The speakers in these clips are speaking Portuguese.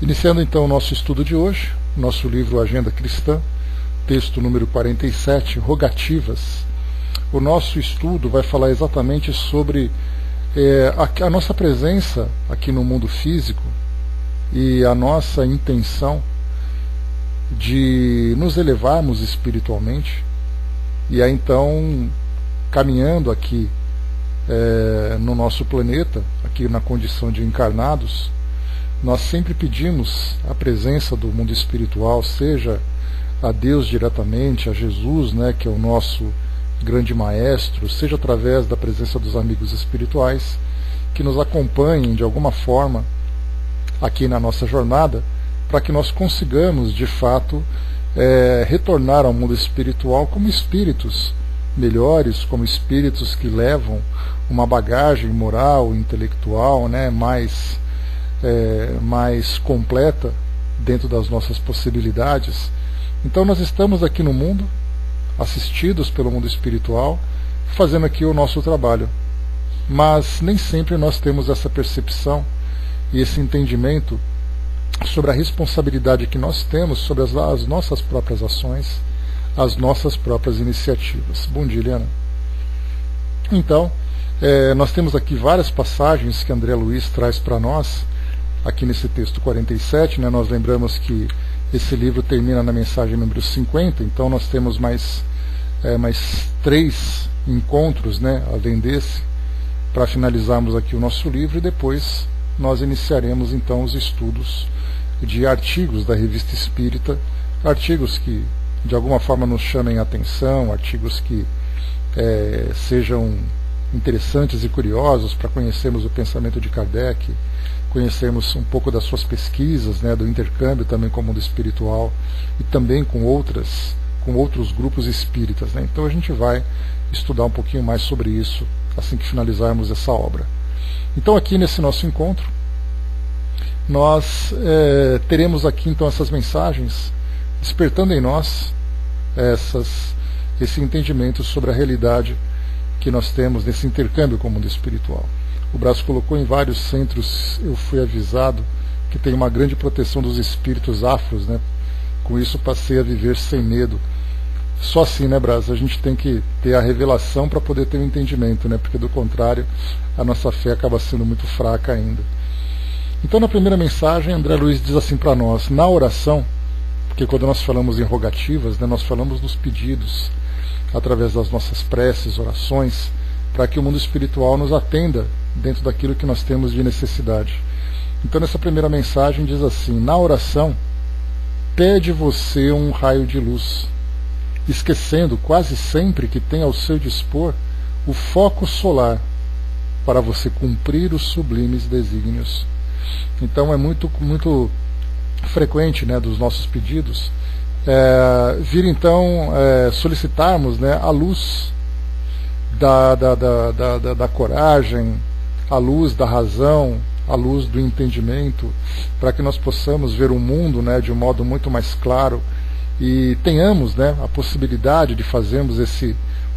Iniciando então o nosso estudo de hoje, nosso livro Agenda Cristã, texto número 47, Rogativas. O nosso estudo vai falar exatamente sobre a nossa presença aqui no mundo físico e a nossa intenção de nos elevarmos espiritualmente, e aí então, caminhando aqui no nosso planeta, aqui na condição de encarnados, nós sempre pedimos a presença do mundo espiritual, seja a Deus diretamente, a Jesus, né, que é o nosso grande maestro, seja através da presença dos amigos espirituais, que nos acompanhem de alguma forma aqui na nossa jornada, para que nós consigamos, de fato, retornar ao mundo espiritual como espíritos melhores, como espíritos que levam uma bagagem moral, intelectual, né, mais completa dentro das nossas possibilidades. Então nós estamos aqui no mundo, assistidos pelo mundo espiritual, fazendo aqui o nosso trabalho. Mas nem sempre nós temos essa percepção e esse entendimento sobre a responsabilidade que nós temos sobre as nossas próprias ações, as nossas próprias iniciativas. Bom dia, Eliana. Então, nós temos aqui várias passagens que André Luiz traz para nós, aqui nesse texto 47, né, nós lembramos que esse livro termina na mensagem número 50, então nós temos mais 3 encontros, né, além desse, para finalizarmos aqui o nosso livro, e depois nós iniciaremos então os estudos de artigos da Revista Espírita, artigos que de alguma forma nos chamem a atenção, artigos que sejam interessantes e curiosos para conhecermos o pensamento de Kardec, conhecermos um pouco das suas pesquisas, né, do intercâmbio também com o mundo espiritual e também com outros grupos espíritas, né? Então a gente vai estudar um pouquinho mais sobre isso assim que finalizarmos essa obra. Então aqui nesse nosso encontro nós teremos aqui então essas mensagens despertando em nós esse entendimento sobre a realidade que nós temos nesse intercâmbio com o mundo espiritual. O Brás colocou em vários centros, eu fui avisado que tem uma grande proteção dos espíritos afros, né? Com isso passei a viver sem medo. Só assim, né, Brás? A gente tem que ter a revelação para poder ter um entendimento, né? Porque do contrário, a nossa fé acaba sendo muito fraca ainda. Então na primeira mensagem, André Luiz diz assim para nós, na oração, porque quando nós falamos em rogativas, né, nós falamos dos pedidos, através das nossas preces, orações, para que o mundo espiritual nos atenda dentro daquilo que nós temos de necessidade. Então nessa primeira mensagem diz assim, na oração, pede você um raio de luz, esquecendo quase sempre que tem ao seu dispor o foco solar para você cumprir os sublimes desígnios. Então é muito frequente, né, dos nossos pedidos vir então solicitarmos, né, a luz da coragem, a luz da razão, a luz do entendimento, para que nós possamos ver o mundo, né, de um modo muito mais claro e tenhamos, né, a possibilidade de fazermos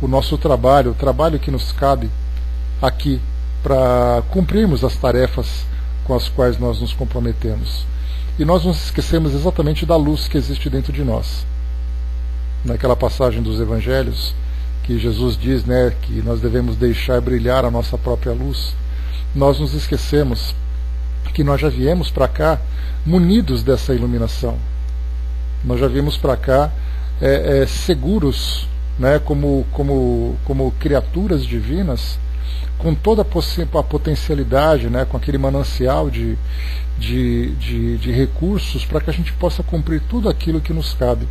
o nosso trabalho, o trabalho que nos cabe aqui, para cumprirmos as tarefas com as quais nós nos comprometemos. E nós nos esquecemos exatamente da luz que existe dentro de nós. Naquela passagem dos Evangelhos, que Jesus diz, né, que nós devemos deixar brilhar a nossa própria luz, nós nos esquecemos que nós já viemos para cá munidos dessa iluminação. Nós já viemos para cá seguros, né, como criaturas divinas, com toda a potencialidade, né, com aquele manancial de recursos para que a gente possa cumprir tudo aquilo que nos cabe.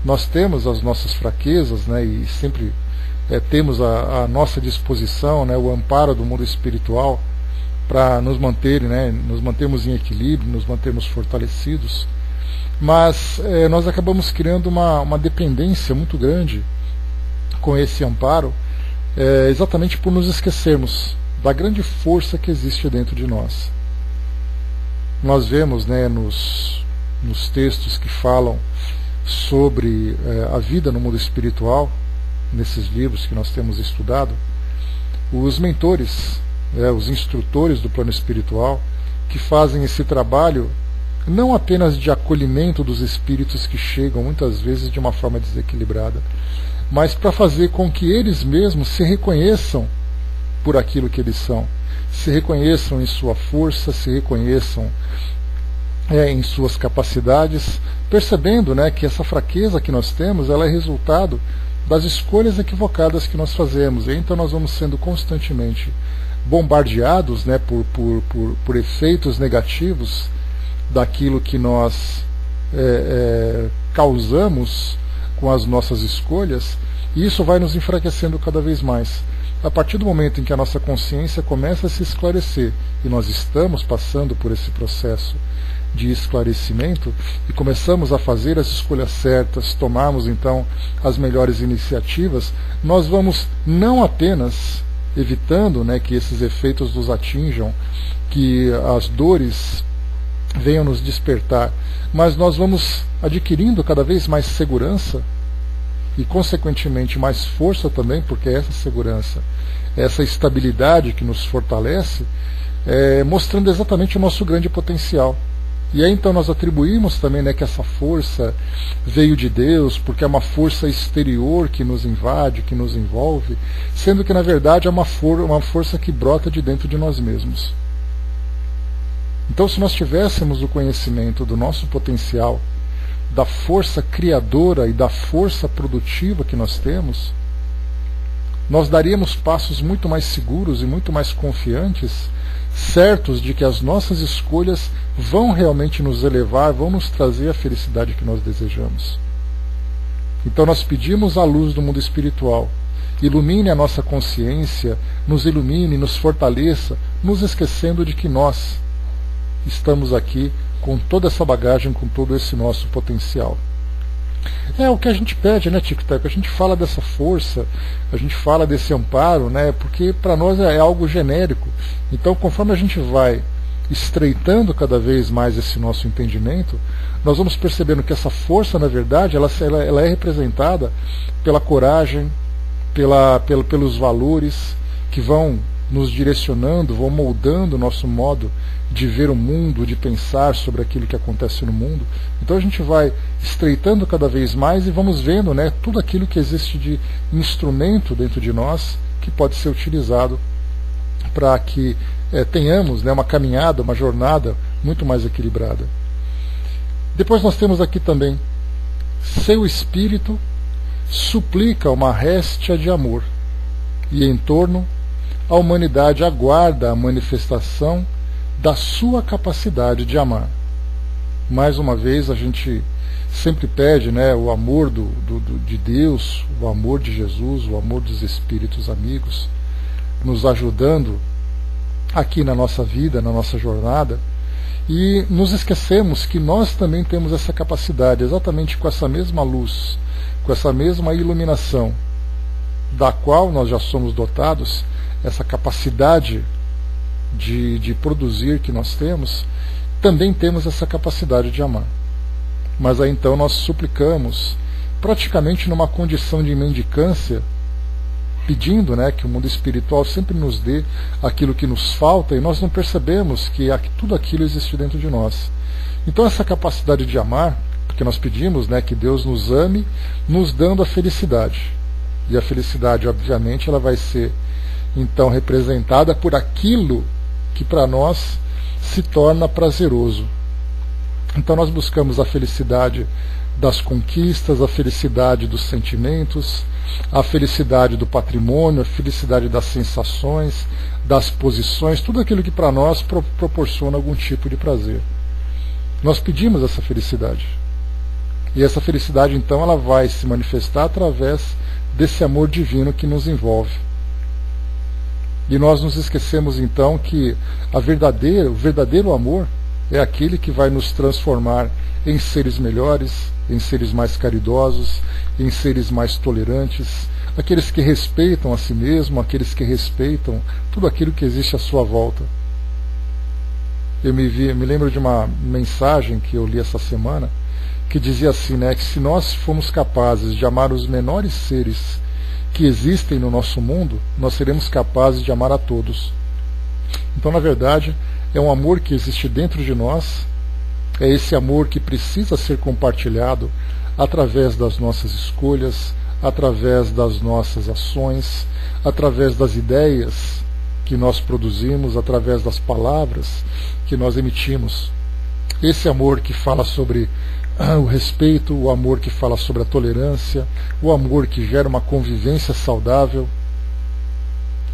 Nós temos as nossas fraquezas, né, e sempre temos à nossa disposição, né, o amparo do mundo espiritual para nos mantermos em equilíbrio, nos mantermos fortalecidos, mas nós acabamos criando uma dependência muito grande com esse amparo, exatamente por nos esquecermos da grande força que existe dentro de nós. Nós vemos, né, nos textos que falam sobre a vida no mundo espiritual, nesses livros que nós temos estudado, os mentores, os instrutores do plano espiritual, que fazem esse trabalho não apenas de acolhimento dos espíritos que chegam muitas vezes de uma forma desequilibrada, mas para fazer com que eles mesmos se reconheçam por aquilo que eles são, se reconheçam em sua força, se reconheçam em suas capacidades, percebendo, né, que essa fraqueza que nós temos, ela é resultado das escolhas equivocadas que nós fazemos. E então nós vamos sendo constantemente bombardeados, né, por efeitos negativos daquilo que nós causamos com as nossas escolhas, e isso vai nos enfraquecendo cada vez mais. A partir do momento em que a nossa consciência começa a se esclarecer, e nós estamos passando por esse processo de esclarecimento, e começamos a fazer as escolhas certas, tomarmos então as melhores iniciativas, nós vamos não apenas evitando, né, que esses efeitos nos atinjam, que as dores venham nos despertar, mas nós vamos adquirindo cada vez mais segurança e, consequentemente, mais força também, porque essa segurança, essa estabilidade que nos fortalece, mostrando exatamente o nosso grande potencial. E aí então nós atribuímos também, né, que essa força veio de Deus, porque é uma força exterior que nos invade, que nos envolve, sendo que na verdade é uma força que brota de dentro de nós mesmos. Então, se nós tivéssemos o conhecimento do nosso potencial, da força criadora e da força produtiva que nós temos, nós daríamos passos muito mais seguros e muito mais confiantes, certos de que as nossas escolhas vão realmente nos elevar, vão nos trazer a felicidade que nós desejamos. Então nós pedimos a luz do mundo espiritual, ilumine a nossa consciência, nos ilumine, nos fortaleça, nos esquecendo de que nós estamos aqui com toda essa bagagem, com todo esse nosso potencial. É o que a gente pede, né, Tic Tac? A gente fala dessa força, a gente fala desse amparo, né, porque para nós é algo genérico. Então, conforme a gente vai estreitando cada vez mais esse nosso entendimento, nós vamos percebendo que essa força, na verdade, ela é representada pela coragem, pelos valores que vão nos direcionando, vão moldando o nosso modo de ver o mundo, de pensar sobre aquilo que acontece no mundo. Então a gente vai estreitando cada vez mais e vamos vendo, né, tudo aquilo que existe de instrumento dentro de nós que pode ser utilizado para que tenhamos, né, uma caminhada, uma jornada muito mais equilibrada. Depois nós temos aqui também: seu espírito suplica uma réstia de amor, e em torno a humanidade aguarda a manifestação da sua capacidade de amar. Mais uma vez, a gente sempre pede, né, o amor de Deus, o amor de Jesus, o amor dos espíritos amigos, nos ajudando aqui na nossa vida, na nossa jornada, e nos esquecemos que nós também temos essa capacidade, exatamente com essa mesma luz, com essa mesma iluminação, da qual nós já somos dotados, essa capacidade de produzir que nós temos, também temos essa capacidade de amar. Mas aí então nós suplicamos, praticamente numa condição de mendicância, pedindo, né, que o mundo espiritual sempre nos dê aquilo que nos falta, e nós não percebemos que tudo aquilo existe dentro de nós. Então essa capacidade de amar, porque nós pedimos, né, que Deus nos ame, nos dando a felicidade. E a felicidade, obviamente, ela vai ser então representada por aquilo que para nós se torna prazeroso. Então nós buscamos a felicidade das conquistas, a felicidade dos sentimentos, a felicidade do patrimônio, a felicidade das sensações, das posições, tudo aquilo que para nós proporciona algum tipo de prazer. Nós pedimos essa felicidade. E essa felicidade então ela vai se manifestar através desse amor divino que nos envolve. E nós nos esquecemos então que o verdadeiro amor é aquele que vai nos transformar em seres melhores, em seres mais caridosos, em seres mais tolerantes, aqueles que respeitam a si mesmo, aqueles que respeitam tudo aquilo que existe à sua volta. Eu me lembro de uma mensagem que eu li essa semana, que dizia assim, né, que se nós formos capazes de amar os menores seres que existem no nosso mundo, nós seremos capazes de amar a todos. Então, na verdade, é um amor que existe dentro de nós, É esse amor que precisa ser compartilhado através das nossas escolhas, através das nossas ações, através das ideias que nós produzimos, através das palavras que nós emitimos. Esse amor que fala sobre o respeito, o amor que fala sobre a tolerância, o amor que gera uma convivência saudável.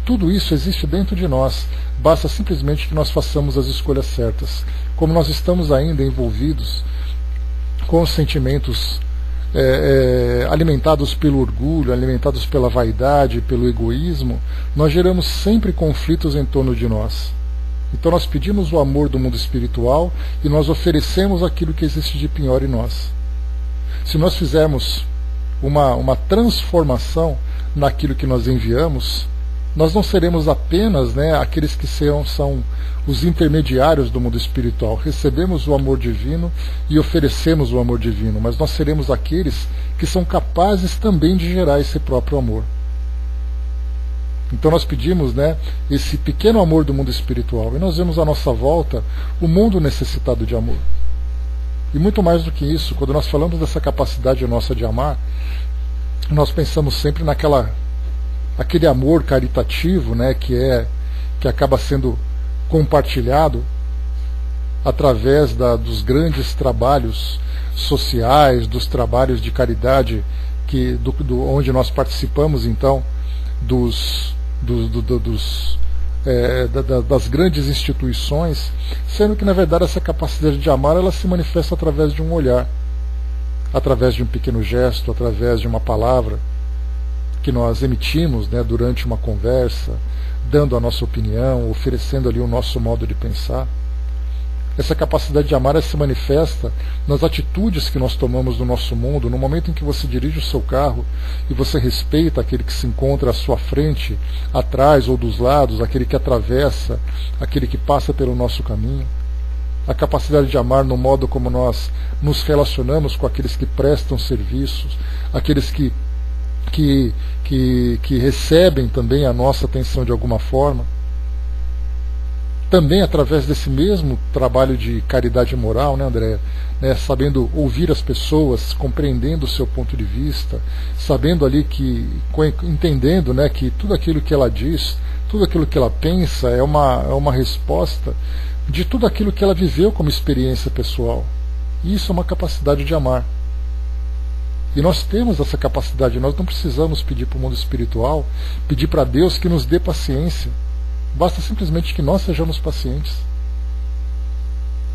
Tudo isso existe dentro de nós, basta simplesmente que nós façamos as escolhas certas. Como nós estamos ainda envolvidos com os sentimentos alimentados pelo orgulho, alimentados pela vaidade, pelo egoísmo, nós geramos sempre conflitos em torno de nós. Então nós pedimos o amor do mundo espiritual e nós oferecemos aquilo que existe de pior em nós. Se nós fizermos uma transformação naquilo que nós enviamos, nós não seremos apenas aqueles que são os intermediários do mundo espiritual. Recebemos o amor divino e oferecemos o amor divino, mas nós seremos aqueles que são capazes também de gerar esse próprio amor. Então nós pedimos esse pequeno amor do mundo espiritual, e nós vemos à nossa volta o mundo necessitado de amor. E muito mais do que isso, quando nós falamos dessa capacidade nossa de amar, nós pensamos sempre aquele amor caritativo, que acaba sendo compartilhado através dos grandes trabalhos sociais, dos trabalhos de caridade onde nós participamos então das grandes instituições, sendo que na verdade essa capacidade de amar ela se manifesta através de um olhar, através de um pequeno gesto, através de uma palavra que nós emitimos durante uma conversa, dando a nossa opinião, oferecendo ali o nosso modo de pensar. Essa capacidade de amar se manifesta nas atitudes que nós tomamos no nosso mundo, no momento em que você dirige o seu carro e você respeita aquele que se encontra à sua frente, atrás ou dos lados, aquele que atravessa, aquele que passa pelo nosso caminho. A capacidade de amar no modo como nós nos relacionamos com aqueles que prestam serviços, aqueles que recebem também a nossa atenção de alguma forma. Também através desse mesmo trabalho de caridade moral, André? Sabendo ouvir as pessoas, compreendendo o seu ponto de vista, sabendo ali entendendo que tudo aquilo que ela diz, tudo aquilo que ela pensa é uma resposta de tudo aquilo que ela viveu como experiência pessoal. E isso é uma capacidade de amar. E nós temos essa capacidade, nós não precisamos pedir para o mundo espiritual, pedir para Deus que nos dê paciência. Basta simplesmente que nós sejamos pacientes.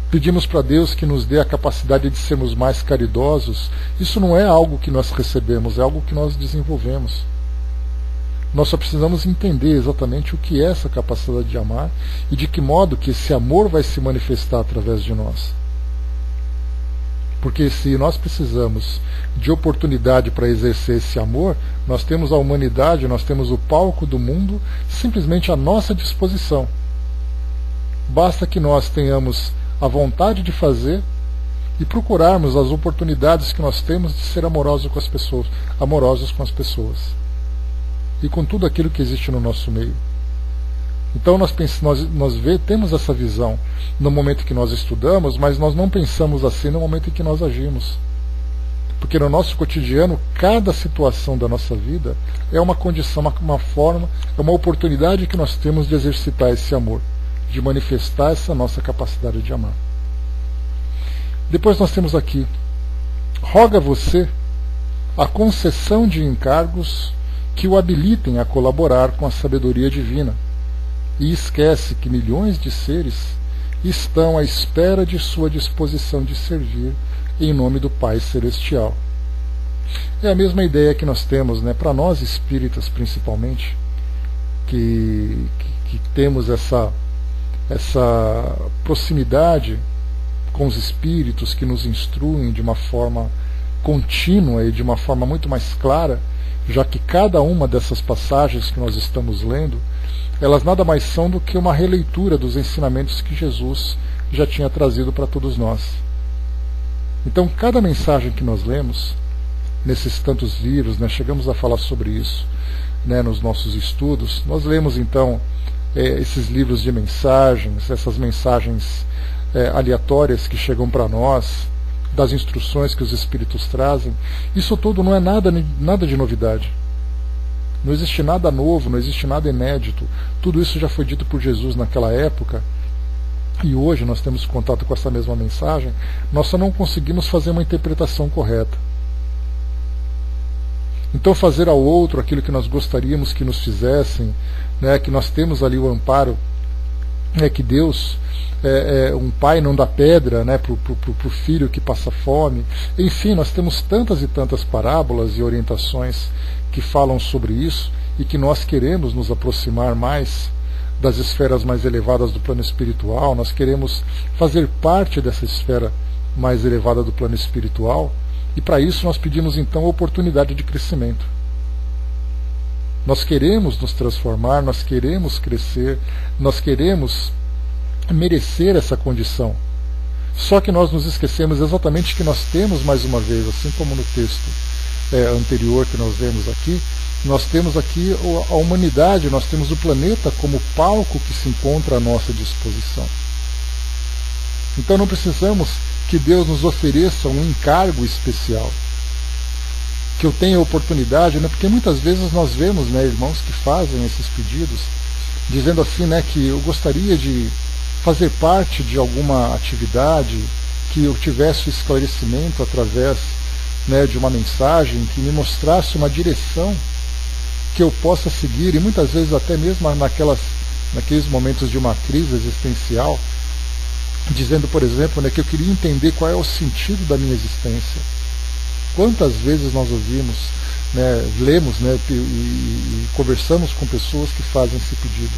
Pedimos para Deus que nos dê a capacidade de sermos mais caridosos. Isso não é algo que nós recebemos, é algo que nós desenvolvemos. Nós só precisamos entender exatamente o que é essa capacidade de amar e de que modo que esse amor vai se manifestar através de nós. Porque se nós precisamos de oportunidade para exercer esse amor, nós temos a humanidade, nós temos o palco do mundo simplesmente à nossa disposição. Basta que nós tenhamos a vontade de fazer e procurarmos as oportunidades que nós temos de ser amorosos com as pessoas e com tudo aquilo que existe no nosso meio. Então nós temos essa visão no momento que nós estudamos, mas nós não pensamos assim no momento em que nós agimos. Porque no nosso cotidiano, cada situação da nossa vida é uma condição, uma forma, é uma oportunidade que nós temos de exercitar esse amor, de manifestar essa nossa capacidade de amar. Depois nós temos aqui: roga você a concessão de encargos que o habilitem a colaborar com a sabedoria divina, e esquece que milhões de seres estão à espera de sua disposição de servir em nome do Pai Celestial. É a mesma ideia que nós temos, para nós espíritas principalmente, que temos essa proximidade com os espíritos que nos instruem de uma forma contínua e de uma forma muito mais clara, já que cada uma dessas passagens que nós estamos lendo, elas nada mais são do que uma releitura dos ensinamentos que Jesus já tinha trazido para todos nós. Então, cada mensagem que nós lemos, nesses tantos livros, chegamos a falar sobre isso nos nossos estudos, nós lemos então esses livros de mensagens, essas mensagens aleatórias que chegam para nós, das instruções que os Espíritos trazem, isso tudo não é nada de novidade. Não existe nada novo, não existe nada inédito. Tudo isso já foi dito por Jesus naquela época, e hoje nós temos contato com essa mesma mensagem, nós só não conseguimos fazer uma interpretação correta. Então fazer ao outro aquilo que nós gostaríamos que nos fizessem, né, que nós temos ali o amparo, que Deus, um pai não dá pedra, né, para o filho que passa fome. Enfim, nós temos tantas e tantas parábolas e orientações que falam sobre isso, e que nós queremos nos aproximar mais das esferas mais elevadas do plano espiritual, nós queremos fazer parte dessa esfera mais elevada do plano espiritual, e para isso nós pedimos então a oportunidade de crescimento. Nós queremos nos transformar, nós queremos crescer, nós queremos merecer essa condição. Só que nós nos esquecemos exatamente que nós temos, mais uma vez, assim como no texto anterior que nós vemos aqui, nós temos aqui a humanidade, nós temos o planeta como palco que se encontra à nossa disposição. Então não precisamos que Deus nos ofereça um encargo especial, que eu tenha oportunidade, né? Porque muitas vezes nós vemos, né, irmãos que fazem esses pedidos, dizendo assim, né, que eu gostaria de fazer parte de alguma atividade, que eu tivesse esclarecimento através, né, de uma mensagem que me mostrasse uma direção que eu possa seguir, e muitas vezes até mesmo naqueles momentos de uma crise existencial, dizendo, por exemplo, né, que eu queria entender qual é o sentido da minha existência. Quantas vezes nós ouvimos, né, lemos, né, e conversamos com pessoas que fazem esse pedido.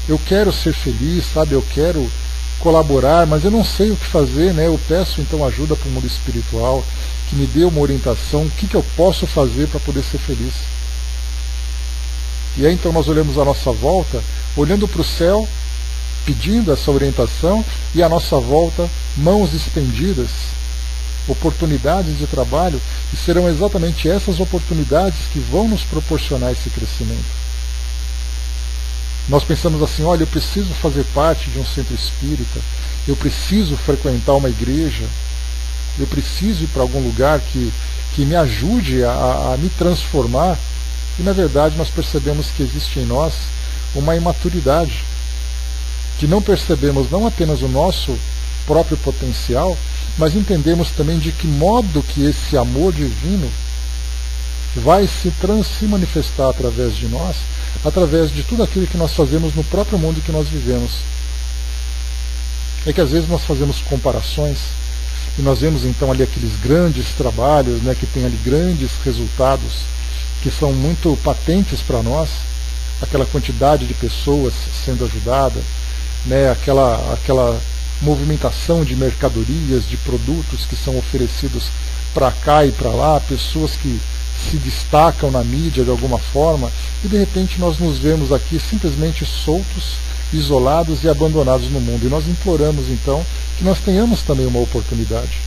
Eu quero ser feliz, sabe? Eu quero colaborar, mas eu não sei o que fazer, né? Eu peço então ajuda para o mundo espiritual, que me dê uma orientação, o que eu posso fazer para poder ser feliz. E aí então nós olhamos à nossa volta, olhando para o céu, pedindo essa orientação, e à nossa volta, mãos estendidas, oportunidades de trabalho, e serão exatamente essas oportunidades que vão nos proporcionar esse crescimento. Nós pensamos assim, olha, eu preciso fazer parte de um centro espírita, eu preciso frequentar uma igreja, eu preciso ir para algum lugar que me ajude a me transformar, e na verdade nós percebemos que existe em nós uma imaturidade, que não percebemos não apenas o nosso próprio potencial, mas entendemos também de que modo que esse amor divino vai se manifestar através de nós, através de tudo aquilo que nós fazemos no próprio mundo que nós vivemos. É que às vezes nós fazemos comparações, e nós vemos então ali aqueles grandes trabalhos, né, que tem ali grandes resultados, que são muito patentes para nós, aquela quantidade de pessoas sendo ajudada, né, aquela movimentação de mercadorias, de produtos que são oferecidos para cá e para lá, pessoas que se destacam na mídia de alguma forma, e de repente nós nos vemos aqui simplesmente soltos, isolados e abandonados no mundo. E nós imploramos então que nós tenhamos também uma oportunidade.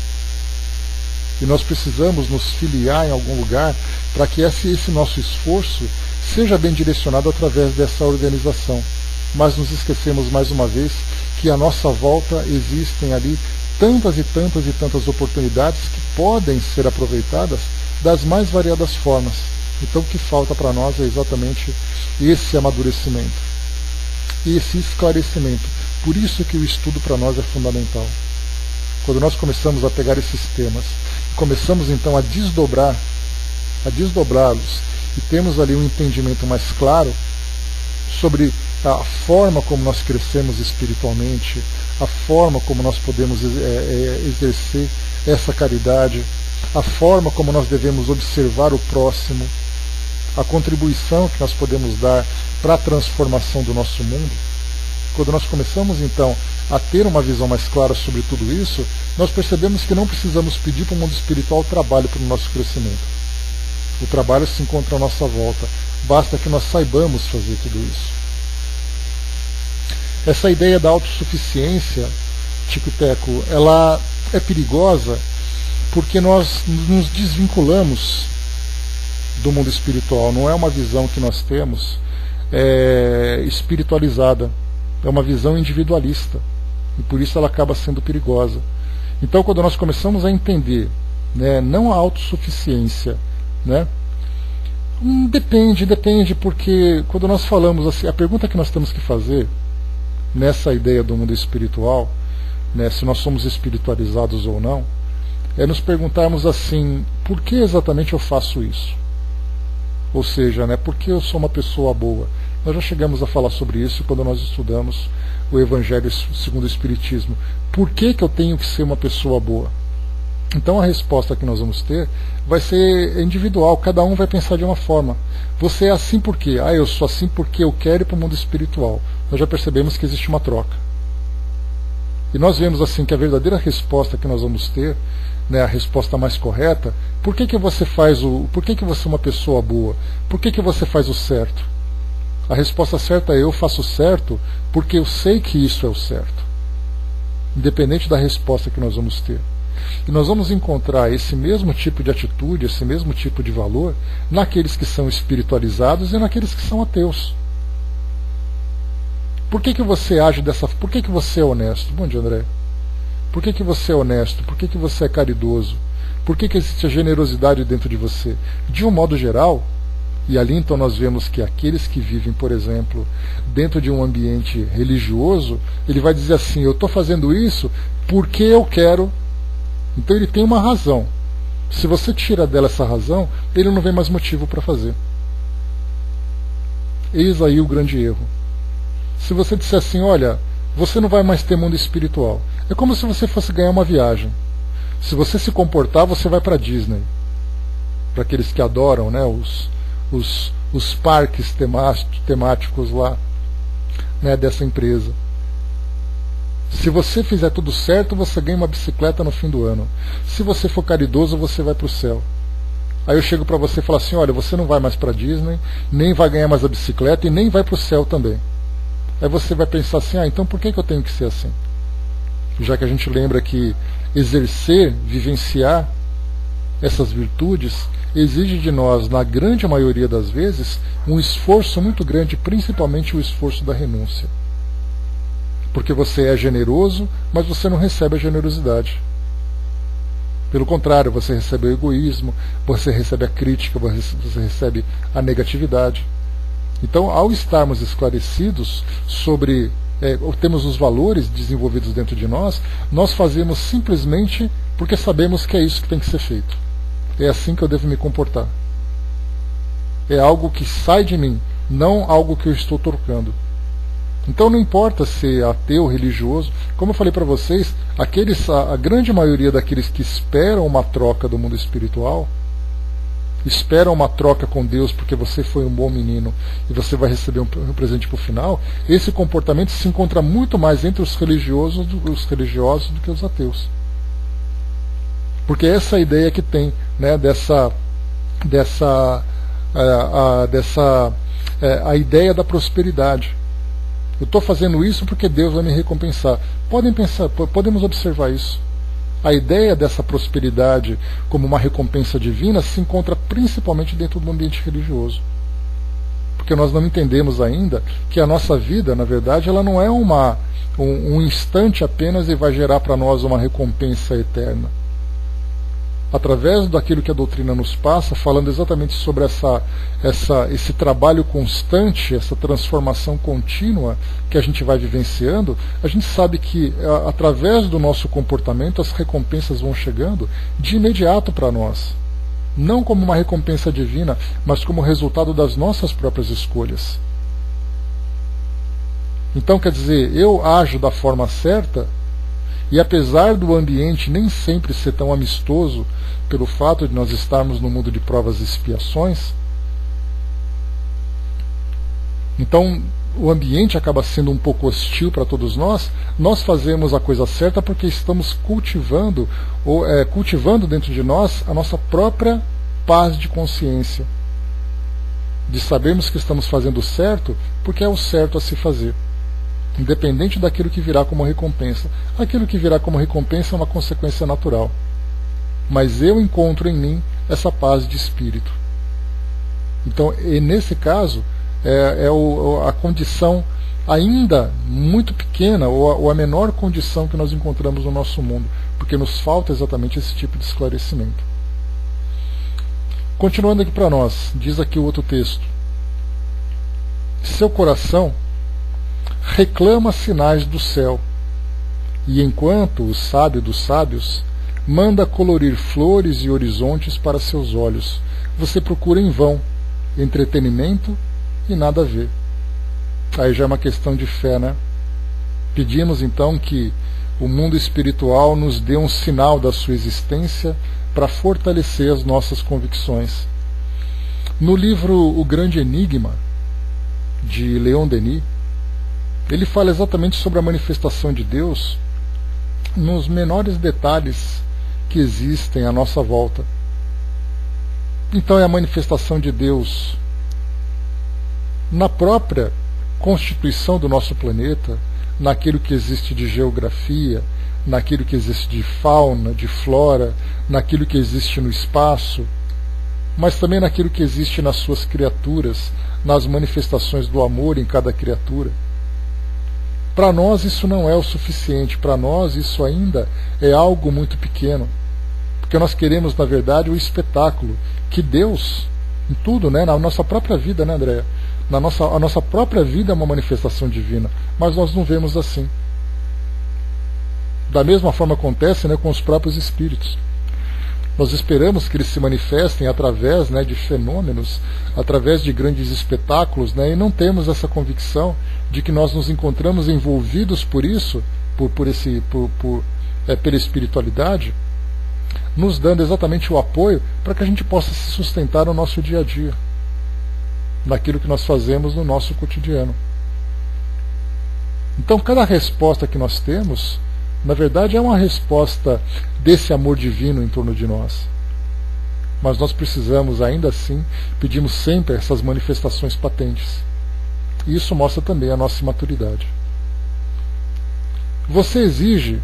E nós precisamos nos filiar em algum lugar para que esse nosso esforço seja bem direcionado através dessa organização. Mas nos esquecemos mais uma vez que à nossa volta existem ali tantas e tantas e tantas oportunidades que podem ser aproveitadas das mais variadas formas. Então o que falta para nós é exatamente esse amadurecimento, esse esclarecimento. Por isso que o estudo para nós é fundamental. Quando nós começamos a pegar esses temas, começamos então a desdobrá-los, e temos ali um entendimento mais claro sobre a forma como nós crescemos espiritualmente, a forma como nós podemos exercer essa caridade, a forma como nós devemos observar o próximo, a contribuição que nós podemos dar para a transformação do nosso mundo. Quando nós começamos então a ter uma visão mais clara sobre tudo isso, nós percebemos que não precisamos pedir para o mundo espiritual trabalho para o nosso crescimento. O trabalho se encontra à nossa volta, basta que nós saibamos fazer tudo isso. Essa ideia da autossuficiência, Tico Teco, ela é perigosa porque nós nos desvinculamos do mundo espiritual. Não é uma visão que nós temos espiritualizada, é uma visão individualista. e por isso ela acaba sendo perigosa. Então, quando nós começamos a entender, né, não a autossuficiência, né, depende, porque quando nós falamos assim, a pergunta que nós temos que fazer nessa ideia do mundo espiritual, né, se nós somos espiritualizados ou não, é nos perguntarmos assim, por que exatamente eu faço isso? Ou seja, né, por que eu sou uma pessoa boa? Nós já chegamos a falar sobre isso quando nós estudamos o Evangelho segundo o Espiritismo. Por que eu tenho que ser uma pessoa boa? Então a resposta que nós vamos ter vai ser individual, cada um vai pensar de uma forma. Você é assim por quê? Eu sou assim porque eu quero ir para o mundo espiritual. Nós já percebemos que existe uma troca. E nós vemos assim que a verdadeira resposta que nós vamos ter, né, a resposta mais correta, por que você é uma pessoa boa? Por que você faz o certo? A resposta certa é: eu faço o certo porque eu sei que isso é o certo. Independente da resposta que nós vamos ter. E nós vamos encontrar esse mesmo tipo de atitude, esse mesmo tipo de valor naqueles que são espiritualizados e naqueles que são ateus. Por que você age dessa forma? Por que você é honesto? Bom dia, André. Por que você é honesto? Por que você é caridoso? Por que existe a generosidade dentro de você? De um modo geral, e ali então nós vemos que aqueles que vivem, por exemplo, dentro de um ambiente religioso, ele vai dizer assim: eu estou fazendo isso porque eu quero. Então ele tem uma razão. Se você tira dela essa razão, ele não vê mais motivo para fazer. Eis aí o grande erro. Se você disser assim: olha, você não vai mais ter mundo espiritual, é como se você fosse ganhar uma viagem. Se você se comportar, você vai para Disney. Para aqueles que adoram, né, os parques temáticos lá, né, dessa empresa. Se você fizer tudo certo, você ganha uma bicicleta no fim do ano. Se você for caridoso, você vai para o céu. Aí eu chego para você e falo assim: olha, você não vai mais para Disney, nem vai ganhar mais a bicicleta e nem vai para o céu também. Aí você vai pensar assim: então por que eu tenho que ser assim? Já que a gente lembra que exercer, vivenciar essas virtudes exige de nós, na grande maioria das vezes, um esforço muito grande, principalmente o esforço da renúncia. Porque você é generoso, mas você não recebe a generosidade. Pelo contrário, você recebe o egoísmo, você recebe a crítica, você recebe a negatividade. Então, ao estarmos esclarecidos sobre, temos os valores desenvolvidos dentro de nós, nós fazemos simplesmente porque sabemos que é isso que tem que ser feito. É assim que eu devo me comportar. É algo que sai de mim, não algo que eu estou trocando. Então não importa ser ateu, religioso, como eu falei para vocês, a grande maioria daqueles que esperam uma troca do mundo espiritual, esperam uma troca com Deus porque você foi um bom menino e você vai receber um presente para o final, esse comportamento se encontra muito mais entre os religiosos do que os ateus. Porque essa ideia que tem, né, a ideia da prosperidade. Eu estou fazendo isso porque Deus vai me recompensar. Podemos observar isso. A ideia dessa prosperidade como uma recompensa divina se encontra principalmente dentro do ambiente religioso. Porque nós não entendemos ainda que a nossa vida, na verdade, ela não é um instante apenas e vai gerar para nós uma recompensa eterna. Através daquilo que a doutrina nos passa, falando exatamente sobre esse trabalho constante, essa transformação contínua que a gente vai vivenciando, a gente sabe que através do nosso comportamento as recompensas vão chegando de imediato para nós. Não como uma recompensa divina, mas como resultado das nossas próprias escolhas. Então, quer dizer, eu ajo da forma certa. E apesar do ambiente nem sempre ser tão amistoso, pelo fato de nós estarmos no mundo de provas e expiações, então o ambiente acaba sendo um pouco hostil para todos nós, nós fazemos a coisa certa porque estamos cultivando dentro de nós a nossa própria paz de consciência, de sabermos que estamos fazendo certo porque é o certo a se fazer. Independente daquilo que virá como recompensa. Aquilo que virá como recompensa é uma consequência natural. Mas eu encontro em mim essa paz de espírito. Então, nesse caso, a condição ainda muito pequena, ou a menor condição que nós encontramos no nosso mundo, porque nos falta exatamente esse tipo de esclarecimento. Continuando aqui para nós, diz aqui o outro texto: seu coração reclama sinais do céu, e enquanto o sábio dos sábios manda colorir flores e horizontes para seus olhos, você procura em vão entretenimento e nada vê. Aí já é uma questão de fé, né? Pedimos então que o mundo espiritual nos dê um sinal da sua existência para fortalecer as nossas convicções. No livro O Grande Enigma, de Leon Denis, ele fala exatamente sobre a manifestação de Deus nos menores detalhes que existem à nossa volta. Então é a manifestação de Deus na própria constituição do nosso planeta, naquilo que existe de geografia, naquilo que existe de fauna, de flora, naquilo que existe no espaço, mas também naquilo que existe nas suas criaturas, nas manifestações do amor em cada criatura. Para nós isso não é o suficiente, para nós isso ainda é algo muito pequeno, porque nós queremos, na verdade, o espetáculo que Deus, em tudo, né, na nossa própria vida, né, Andréia? A nossa própria vida é uma manifestação divina, mas nós não vemos assim. Da mesma forma acontece, né, com os próprios espíritos. Nós esperamos que eles se manifestem através, né, de fenômenos, através de grandes espetáculos, né, e não temos essa convicção de que nós nos encontramos envolvidos por isso, pela espiritualidade, nos dando exatamente o apoio para que a gente possa se sustentar no nosso dia a dia, naquilo que nós fazemos no nosso cotidiano. Então, cada resposta que nós temos, na verdade, é uma resposta desse amor divino em torno de nós. Mas nós precisamos, ainda assim, pedimos sempre essas manifestações patentes. E isso mostra também a nossa maturidade. Você exige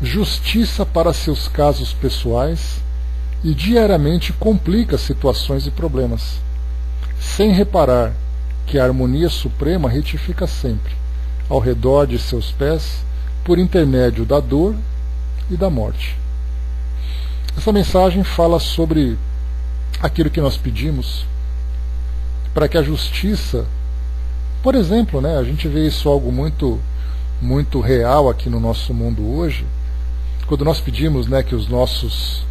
justiça para seus casos pessoais e diariamente complica situações e problemas, sem reparar que a harmonia suprema retifica sempre, ao redor de seus pés, por intermédio da dor e da morte. Essa mensagem fala sobre aquilo que nós pedimos para que a justiça, por exemplo, né, a gente vê isso algo muito real aqui no nosso mundo hoje, quando nós pedimos, né, que os nossos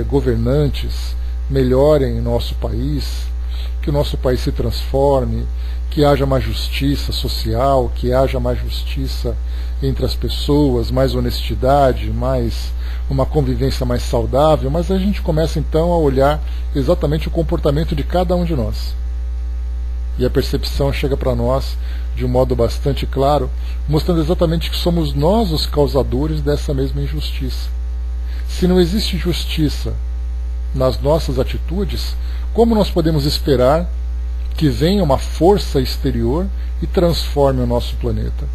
governantes melhorem nosso país, que o nosso país se transforme, que haja mais justiça social, que haja mais justiça entre as pessoas, mais honestidade, mais uma convivência mais saudável, mas a gente começa então a olhar exatamente o comportamento de cada um de nós. E a percepção chega para nós de um modo bastante claro, mostrando exatamente que somos nós os causadores dessa mesma injustiça. Se não existe justiça nas nossas atitudes, como nós podemos esperar que venha uma força exterior e transforme o nosso planeta?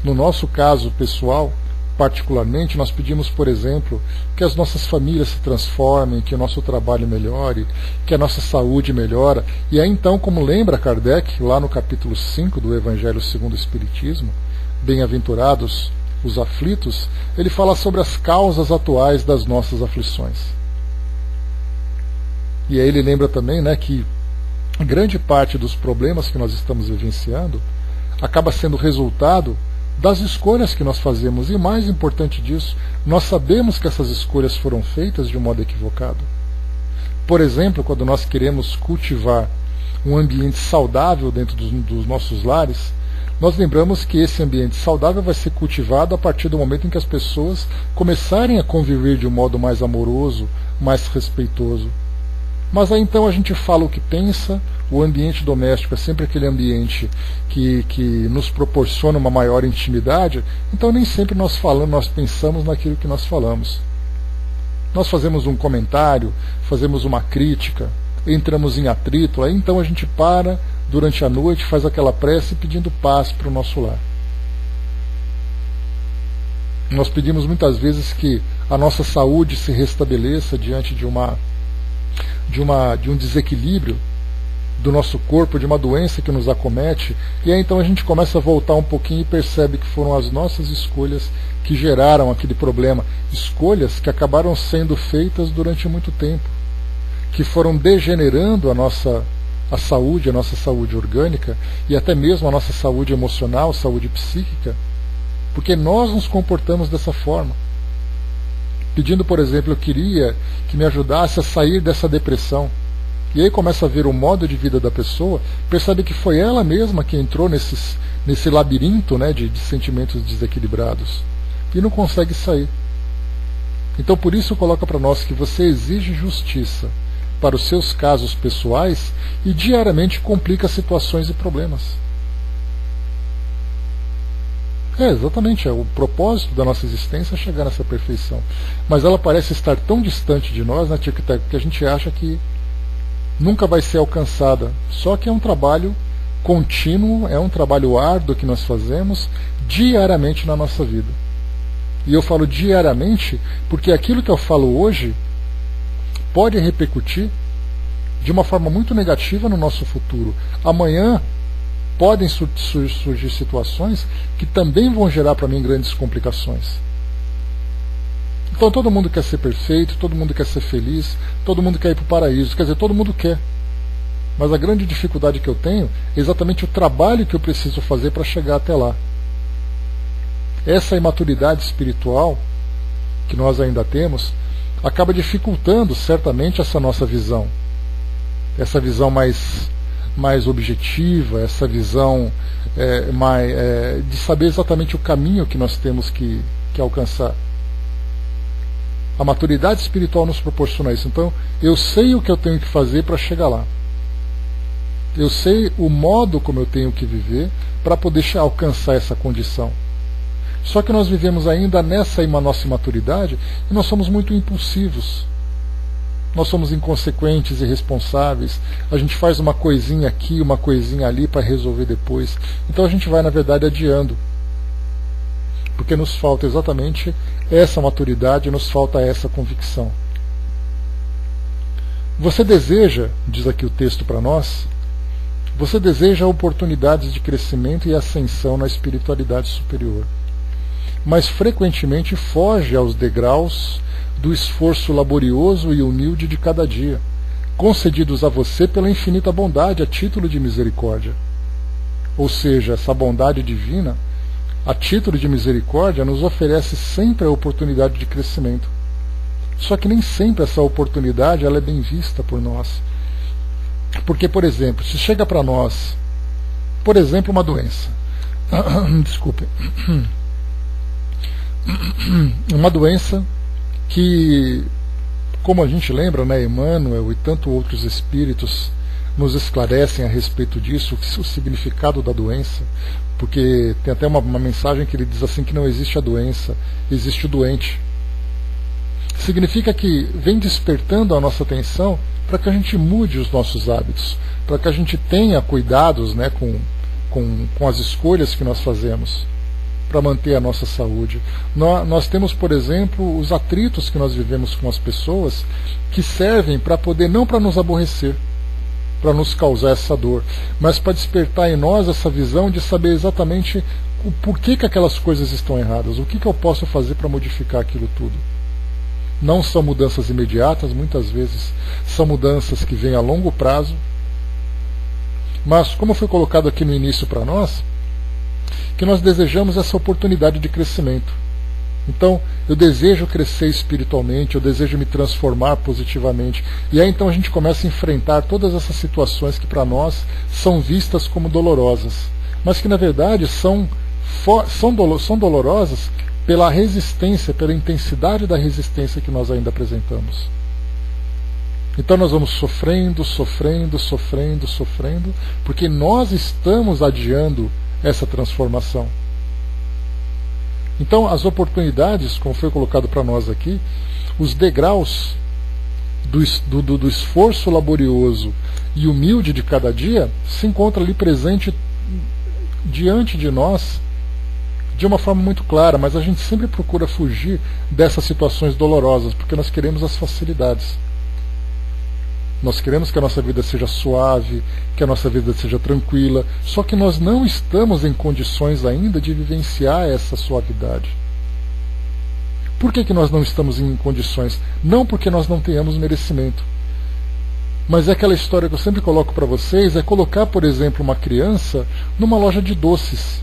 No nosso caso pessoal, particularmente, nós pedimos, por exemplo, que as nossas famílias se transformem, que o nosso trabalho melhore, que a nossa saúde melhore. E aí então, como lembra Kardec, lá no capítulo 5 do Evangelho segundo o Espiritismo, Bem-aventurados os aflitos, ele fala sobre as causas atuais das nossas aflições. E aí ele lembra também, né, que grande parte dos problemas que nós estamos vivenciando acaba sendo resultado das escolhas que nós fazemos. E mais importante disso, nós sabemos que essas escolhas foram feitas de um modo equivocado. Por exemplo, quando nós queremos cultivar um ambiente saudável dentro dos nossos lares, nós lembramos que esse ambiente saudável vai ser cultivado a partir do momento em que as pessoas começarem a conviver de um modo mais amoroso, mais respeitoso. Mas aí então a gente fala o que pensa. O ambiente doméstico é sempre aquele ambiente que nos proporciona uma maior intimidade, então nem sempre nós pensamos naquilo que nós falamos. Nós fazemos um comentário, fazemos uma crítica, entramos em atrito, aí então a gente para durante a noite, faz aquela prece pedindo paz para o nosso lar. Nós pedimos muitas vezes que a nossa saúde se restabeleça diante de um desequilíbrio do nosso corpo, de uma doença que nos acomete, e aí então a gente começa a voltar um pouquinho e percebe que foram as nossas escolhas que geraram aquele problema, escolhas que acabaram sendo feitas durante muito tempo, que foram degenerando a nossa saúde orgânica e até mesmo a nossa saúde emocional, saúde psíquica, porque nós nos comportamos dessa forma. Pedindo, por exemplo, eu queria que me ajudasse a sair dessa depressão. E aí começa a ver o modo de vida da pessoa, percebe que foi ela mesma que entrou nesse labirinto, né, de sentimentos desequilibrados e não consegue sair. Então por isso coloca para nós que você exige justiça para os seus casos pessoais e diariamente complica situações e problemas. Exatamente, o propósito da nossa existência é chegar nessa perfeição. Mas ela parece estar tão distante de nós, né, que a gente acha que nunca vai ser alcançada. Só que é um trabalho contínuo, é um trabalho árduo que nós fazemos diariamente na nossa vida. E eu falo diariamente porque aquilo que eu falo hoje pode repercutir de uma forma muito negativa no nosso futuro. Amanhã podem surgir situações que também vão gerar para mim grandes complicações. Então todo mundo quer ser perfeito, todo mundo quer ser feliz, todo mundo quer ir para o paraíso, quer dizer, todo mundo quer. Mas a grande dificuldade que eu tenho é exatamente o trabalho que eu preciso fazer para chegar até lá. Essa imaturidade espiritual que nós ainda temos acaba dificultando certamente essa nossa visão. Essa visão mais objetiva, essa visão de saber exatamente o caminho que nós temos que alcançar. A maturidade espiritual nos proporciona isso. Então, eu sei o que eu tenho que fazer para chegar lá. Eu sei o modo como eu tenho que viver para poder alcançar essa condição. Só que nós vivemos ainda nessa nossa imaturidade e nós somos muito impulsivos. Nós somos inconsequentes e irresponsáveis. A gente faz uma coisinha aqui, uma coisinha ali para resolver depois. Então a gente vai, na verdade, adiando. Porque nos falta exatamente essa maturidade, nos falta essa convicção. Você deseja, diz aqui o texto para nós, você deseja oportunidades de crescimento e ascensão na espiritualidade superior, mas frequentemente foge aos degraus do esforço laborioso e humilde de cada dia, concedidos a você pela infinita bondade a título de misericórdia. Ou seja, essa bondade divina, a título de misericórdia, nos oferece sempre a oportunidade de crescimento. Só que nem sempre essa oportunidade ela é bem vista por nós. Porque, por exemplo, se chega para nós, por exemplo, uma doença. Desculpe. Uma doença que, como a gente lembra, né, Emmanuel e tantos outros espíritos nos esclarecem a respeito disso, o significado da doença, porque tem até uma mensagem que ele diz assim que não existe a doença, existe o doente. Significa que vem despertando a nossa atenção para que a gente mude os nossos hábitos, para que a gente tenha cuidados, né, com as escolhas que nós fazemos para manter a nossa saúde. Nós temos, por exemplo, os atritos que nós vivemos com as pessoas que servem para poder, não para nos aborrecer, para nos causar essa dor, mas para despertar em nós essa visão de saber exatamente o porquê que aquelas coisas estão erradas, o que eu posso fazer para modificar aquilo tudo. Não são mudanças imediatas, muitas vezes são mudanças que vêm a longo prazo, mas como foi colocado aqui no início para nós, que nós desejamos essa oportunidade de crescimento. Então, eu desejo crescer espiritualmente, eu desejo me transformar positivamente. E aí então a gente começa a enfrentar todas essas situações que para nós são vistas como dolorosas, mas que na verdade são dolorosas pela resistência, pela intensidade da resistência que nós ainda apresentamos. Então nós vamos sofrendo, porque nós estamos adiando essa transformação. Então as oportunidades, como foi colocado para nós aqui, os degraus do esforço laborioso e humilde de cada dia se encontram ali presente diante de nós de uma forma muito clara, mas a gente sempre procura fugir dessas situações dolorosas, porque nós queremos as facilidades. Nós queremos que a nossa vida seja suave, que a nossa vida seja tranquila, só que nós não estamos em condições ainda de vivenciar essa suavidade. Por que nós não estamos em condições? Não porque nós não tenhamos merecimento. Mas é aquela história que eu sempre coloco para vocês, é colocar, por exemplo, uma criança numa loja de doces.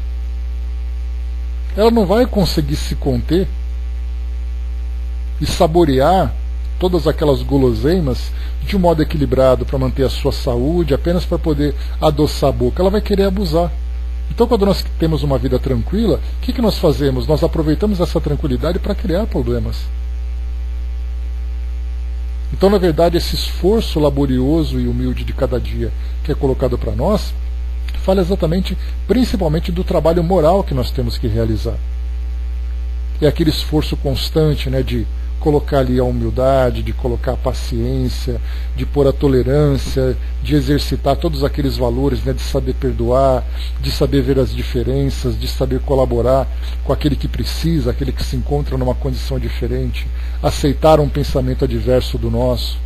Ela não vai conseguir se conter e saborear todas aquelas guloseimas de um modo equilibrado para manter a sua saúde, apenas para poder adoçar a boca. Ela vai querer abusar. Então, quando nós temos uma vida tranquila, o que nós fazemos? Nós aproveitamos essa tranquilidade para criar problemas. Então, na verdade, esse esforço laborioso e humilde de cada dia que é colocado para nós, fala exatamente, principalmente do trabalho moral que nós temos que realizar. É aquele esforço constante, né, de colocar ali a humildade, de colocar a paciência, de pôr a tolerância, de exercitar todos aqueles valores, né, de saber perdoar, de saber ver as diferenças, de saber colaborar com aquele que precisa, aquele que se encontra numa condição diferente, aceitar um pensamento adverso do nosso.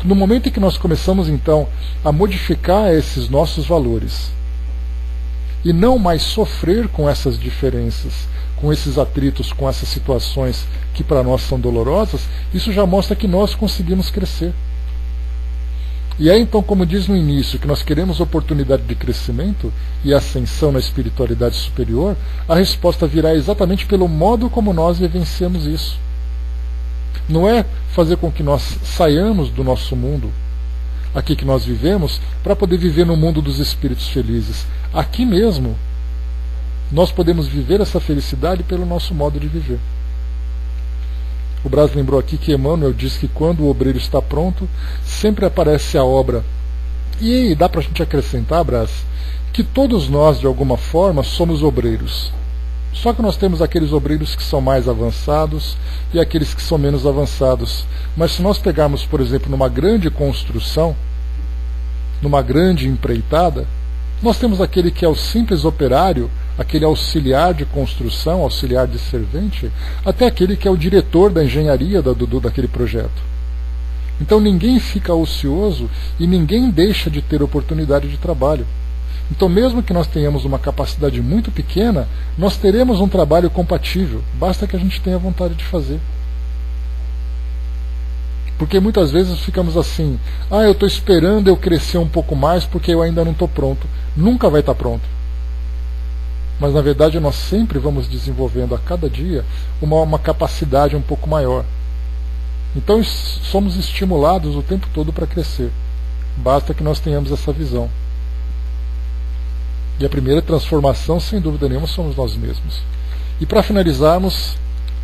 No momento em que nós começamos então a modificar esses nossos valores e não mais sofrer com essas diferenças, com esses atritos, com essas situações que para nós são dolorosas, isso já mostra que nós conseguimos crescer. E é então, como diz no início, que nós queremos oportunidade de crescimento e ascensão na espiritualidade superior, a resposta virá exatamente pelo modo como nós vivenciamos isso. Não é fazer com que nós saiamos do nosso mundo, aqui que nós vivemos, para poder viver no mundo dos espíritos felizes. Aqui mesmo, nós podemos viver essa felicidade pelo nosso modo de viver. O Brás lembrou aqui que Emmanuel diz que quando o obreiro está pronto, sempre aparece a obra. E dá para a gente acrescentar, Brás, que todos nós, de alguma forma, somos obreiros. Só que nós temos aqueles obreiros que são mais avançados e aqueles que são menos avançados. Mas se nós pegarmos, por exemplo, numa grande construção, numa grande empreitada, nós temos aquele que é o simples operário, aquele auxiliar de construção, auxiliar de servente, até aquele que é o diretor da engenharia daquele projeto. Então ninguém fica ocioso e ninguém deixa de ter oportunidade de trabalho. Então, mesmo que nós tenhamos uma capacidade muito pequena, nós teremos um trabalho compatível, basta que a gente tenha vontade de fazer. Porque muitas vezes ficamos assim, eu estou esperando eu crescer um pouco mais porque eu ainda não estou pronto. Nunca vai estar pronto. Mas na verdade nós sempre vamos desenvolvendo a cada dia uma capacidade um pouco maior. Então somos estimulados o tempo todo para crescer. Basta que nós tenhamos essa visão. E a primeira transformação, sem dúvida nenhuma, somos nós mesmos. E para finalizarmos,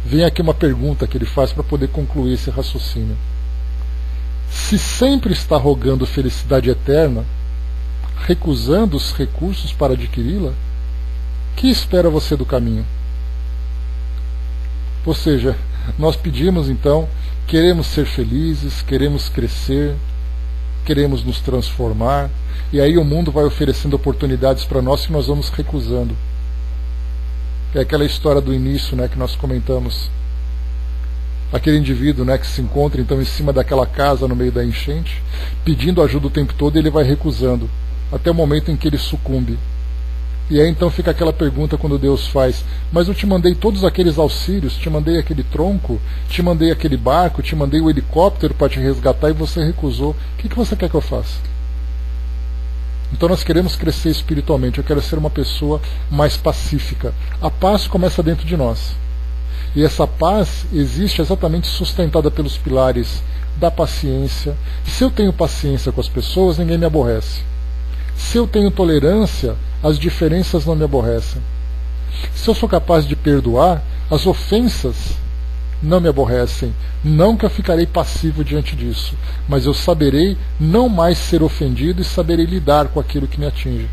vem aqui uma pergunta que ele faz para poder concluir esse raciocínio. Se sempre está rogando felicidade eterna, recusando os recursos para adquiri-la, que espera você do caminho? Ou seja, nós pedimos então, queremos ser felizes, queremos crescer, queremos nos transformar, e aí o mundo vai oferecendo oportunidades para nós que nós vamos recusando. É aquela história do início, né, que nós comentamos. Aquele indivíduo, né, que se encontra então em cima daquela casa no meio da enchente, pedindo ajuda o tempo todo, e ele vai recusando, até o momento em que ele sucumbe. E aí então fica aquela pergunta quando Deus faz: mas eu te mandei todos aqueles auxílios, te mandei aquele tronco, te mandei aquele barco, te mandei o helicóptero para te resgatar e você recusou. O que você quer que eu faça? Então nós queremos crescer espiritualmente. Eu quero ser uma pessoa mais pacífica. A paz começa dentro de nós. E essa paz existe exatamente sustentada pelos pilares da paciência. Se eu tenho paciência com as pessoas, ninguém me aborrece. Se eu tenho tolerância, as diferenças não me aborrecem. Se eu sou capaz de perdoar, as ofensas não me aborrecem. Não que eu ficarei passivo diante disso, mas eu saberei não mais ser ofendido e saberei lidar com aquilo que me atinge.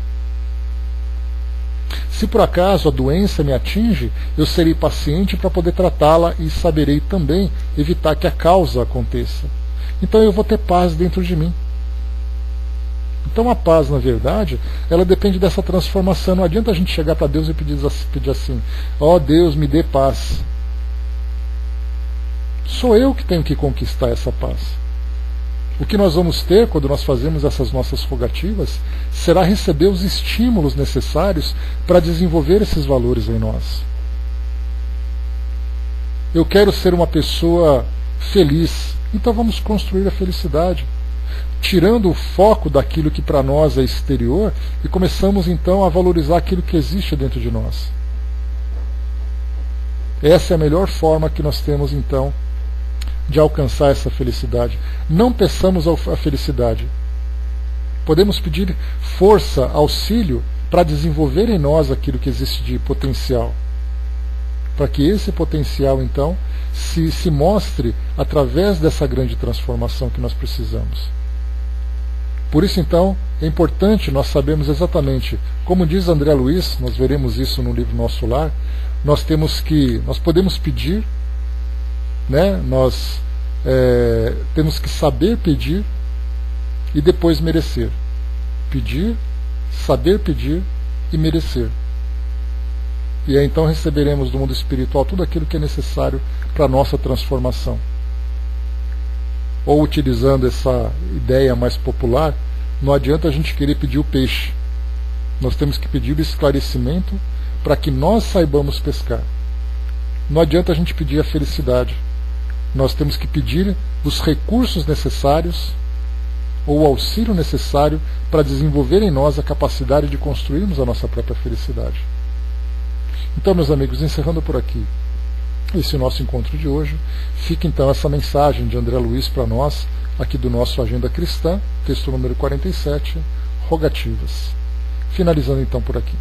Se por acaso a doença me atinge, eu serei paciente para poder tratá-la e saberei também evitar que a causa aconteça. Então eu vou ter paz dentro de mim. Então a paz, na verdade, ela depende dessa transformação. Não adianta a gente chegar para Deus e pedir assim: ó Deus, me dê paz. Sou eu que tenho que conquistar essa paz. O que nós vamos ter quando nós fazemos essas nossas rogativas será receber os estímulos necessários para desenvolver esses valores em nós. Eu quero ser uma pessoa feliz, então vamos construir a felicidade, tirando o foco daquilo que para nós é exterior e começamos então a valorizar aquilo que existe dentro de nós. Essa é a melhor forma que nós temos então de alcançar essa felicidade. Não peçamos a felicidade. Podemos pedir força, auxílio para desenvolver em nós aquilo que existe de potencial, para que esse potencial então se mostre através dessa grande transformação que nós precisamos. Por isso então é importante nós sabermos exatamente, como diz André Luiz, nós veremos isso no livro Nosso Lar, nós podemos pedir, né? Nós temos que saber pedir e depois merecer. Pedir, saber pedir e merecer. E aí então receberemos do mundo espiritual tudo aquilo que é necessário para a nossa transformação. Ou utilizando essa ideia mais popular, não adianta a gente querer pedir o peixe. Nós temos que pedir o esclarecimento para que nós saibamos pescar. Não adianta a gente pedir a felicidade. Nós temos que pedir os recursos necessários ou o auxílio necessário para desenvolver em nós a capacidade de construirmos a nossa própria felicidade. Então, meus amigos, encerrando por aqui esse nosso encontro de hoje, fica então essa mensagem de André Luiz para nós, aqui do nosso Agenda Cristã, texto número 47, Rogativas. Finalizando então por aqui.